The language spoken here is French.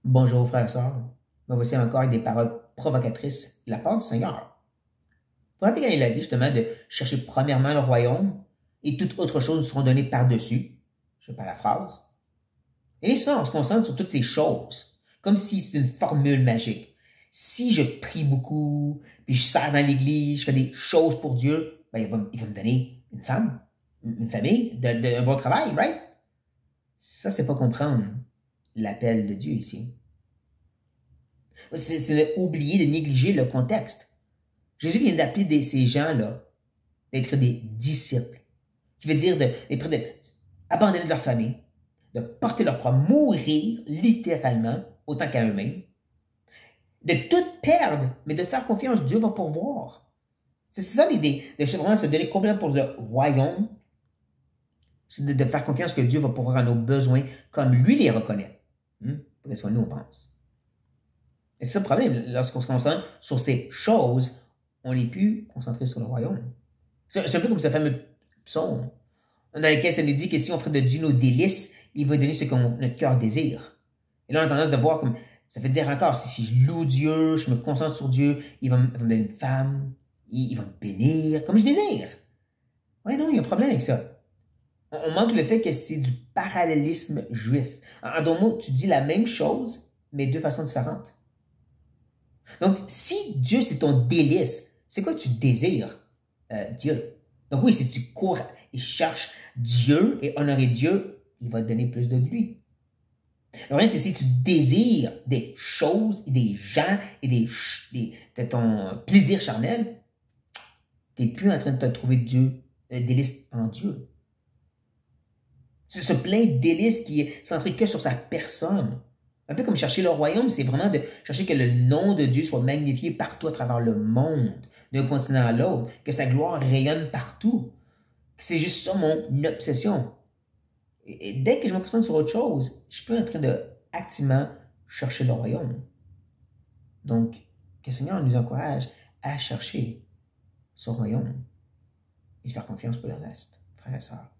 Bonjour frères et sœurs. Me voici encore avec des paroles provocatrices de la part du Seigneur. Vous vous rappelez quand il a dit justement de chercher premièrement le royaume et toutes autres choses nous seront données par-dessus? Je paraphrase. Et souvent, on se concentre sur toutes ces choses, comme si c'était une formule magique. Si je prie beaucoup, puis je sers dans l'église, je fais des choses pour Dieu, ben il va me donner une femme, une famille, un bon travail, right? Ça, c'est pas comprendre l'appel de Dieu ici. C'est oublier de négliger le contexte. Jésus vient d'appeler ces gens-là d'être des disciples, qui veut dire d'abandonner leur famille, de porter leur croix, mourir littéralement, autant qu'à eux-mêmes, de tout perdre, mais de faire confiance, Dieu va pourvoir. C'est ça l'idée, de vraiment se donner complètement pour le royaume, c'est de faire confiance que Dieu va pourvoir à nos besoins comme lui les reconnaît. Pour ce que nous on pense. Et c'est ça le problème, lorsqu'on se concentre sur ces choses, on n'est plus concentré sur le royaume. C'est un peu comme ce fameux psaume, dans lequel ça nous dit que si on ferait de Dieu nos délices, il va donner ce que notre cœur désire. Et là, on a tendance de voir comme, ça fait dire encore, si je loue Dieu, je me concentre sur Dieu, il va me donner une femme, il va me bénir, comme je désire. Oui, non, il y a un problème avec ça. On manque le fait que c'est du parallélisme juif. En d'autres mots, tu dis la même chose, mais de façon différente. Donc, si Dieu, c'est ton délice, c'est quoi que tu désires? Dieu. Donc oui, si tu cours et cherches Dieu et honorer Dieu, il va te donner plus de lui. Le problème, c'est si tu désires des choses et des gens et de ton plaisir charnel, tu n'es plus en train de te trouver Dieu, délice en Dieu. C'est ce plein de délices qui est centré que sur sa personne. Un peu comme chercher le royaume, c'est vraiment de chercher que le nom de Dieu soit magnifié partout à travers le monde, d'un continent à l'autre, que sa gloire rayonne partout. C'est juste ça mon obsession. Et dès que je me concentre sur autre chose, je suis plus en train de activement chercher le royaume. Donc, que le Seigneur nous encourage à chercher son royaume et faire confiance pour le reste, frères et sœurs.